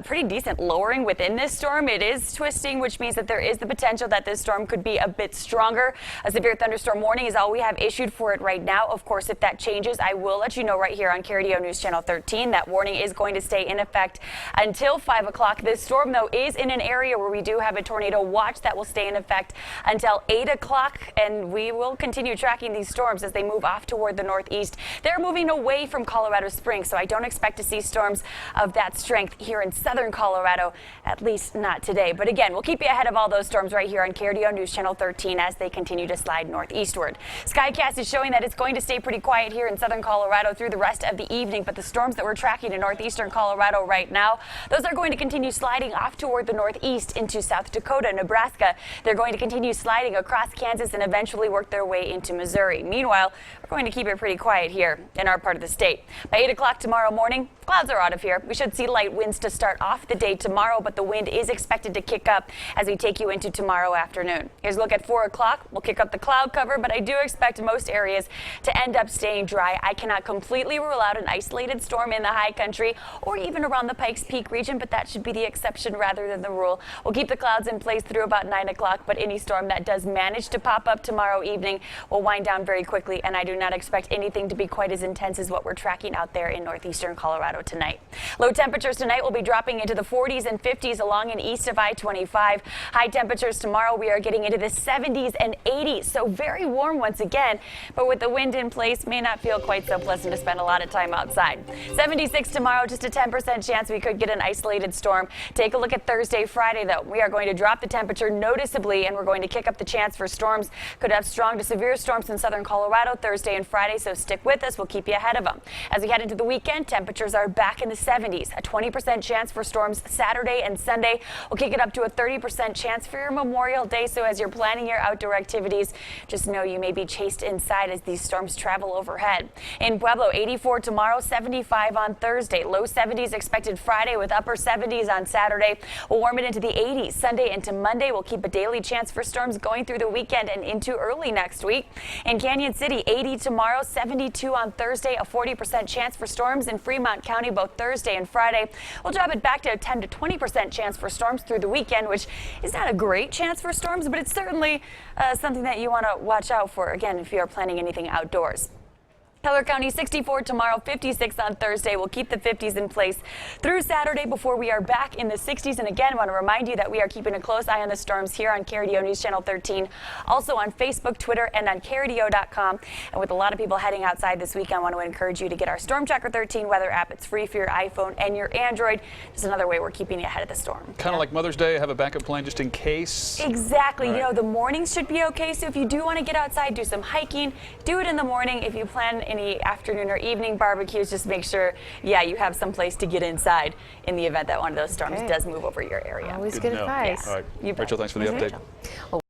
Pretty decent lowering within this storm. It is twisting, which means that there is the potential that this storm could be a bit stronger. A severe thunderstorm warning is all we have issued for it right now. Of course, if that changes, I will let you know right here on KRDO News Channel 13. That warning is going to stay in effect until 5 o'clock. This storm, though, is in an area where we do have a tornado watch that will stay in effect until 8 o'clock, and we will continue tracking these storms as they move off toward the northeast. They're moving away from Colorado Springs, so I don't expect to see storms of that strength here in southern Colorado, at least not today. But again, we'll keep you ahead of all those storms right here on KRDO News Channel 13 as they continue to slide northeastward. Skycast is showing that it's going to stay pretty quiet here in southern Colorado through the rest of the evening, but the storms that we're tracking in northeastern Colorado right now, those are going to continue sliding off toward the northeast into South Dakota, Nebraska. They're going to continue sliding across Kansas and eventually work their way into Missouri. Meanwhile, we're going to keep it pretty quiet here in our part of the state. By 8 o'clock tomorrow morning, clouds are out of here. We should see light winds to start off the day tomorrow, but the wind is expected to kick up as we take you into tomorrow afternoon. Here's a look at 4 o'clock. We'll kick up the cloud cover, but I do expect most areas to end up staying dry. I cannot completely rule out an isolated storm in the high country or even around the Pikes Peak region, but that should be the exception rather than the rule. We'll keep the clouds in place through about 9 o'clock, but any storm that does manage to pop up tomorrow evening will wind down very quickly, and I do not expect anything to be quite as intense as what we're tracking out there in northeastern Colorado tonight. Low temperatures tonight will be dropping into the 40s and 50s along and east of I-25. High temperatures tomorrow, we are getting into the 70s and 80s, so very warm once again, but with the wind in place, may not feel quite so pleasant to spend a lot of time outside. 76 tomorrow, just a 10% chance we could get an isolated storm. Take a look at Thursday, Friday, though. We are going to drop the temperature noticeably, and we're going to kick up the chance for storms. Could have strong to severe storms in southern Colorado Thursday and Friday, so stick with us. We'll keep you ahead of them. As we head into the weekend, temperatures are back in the 70s. A 20% chance for storms Saturday and Sunday. We'll kick it up to a 30% chance for your Memorial Day, so as you're planning your outdoor activities, just know you may be chased inside as these storms travel overhead. In Pueblo, 84 tomorrow, 75 on Thursday. Low 70s expected Friday with upper 70s on Saturday. We'll warm it into the 80s Sunday into Monday. We'll keep a daily chance for storms going through the weekend and into early next week. In Canyon City, 80 tomorrow, 72 on Thursday, a 40% chance for storms in Fremont County both Thursday and Friday. We'll drop it back to a 10 to 20% chance for storms through the weekend, which is not a great chance for storms, but it's certainly something that you want to watch out for, again, if you are planning anything outdoors. Keller County 64 tomorrow, 56 on Thursday. We'll keep the 50s in place through Saturday before we are back in the 60s. And again, I want to remind you that we are keeping a close eye on the storms here on KRDO News Channel 13, also on Facebook, Twitter, and on KRDO.com. And with a lot of people heading outside this week, I want to encourage you to get our Storm Tracker 13 weather app. It's free for your iPhone and your Android. Just another way we're keeping you ahead of the storm. Kind of like Mother's Day, have a backup plan just in case. Exactly. Right. You know, the mornings should be okay. So if you do want to get outside, do some hiking, do it in the morning. If you plan any afternoon or evening barbecues, just make sure, you have some place to get inside in the event that one of those storms does move over your area. Always good advice. All right. You bet. Rachel, thanks for the update. Rachel.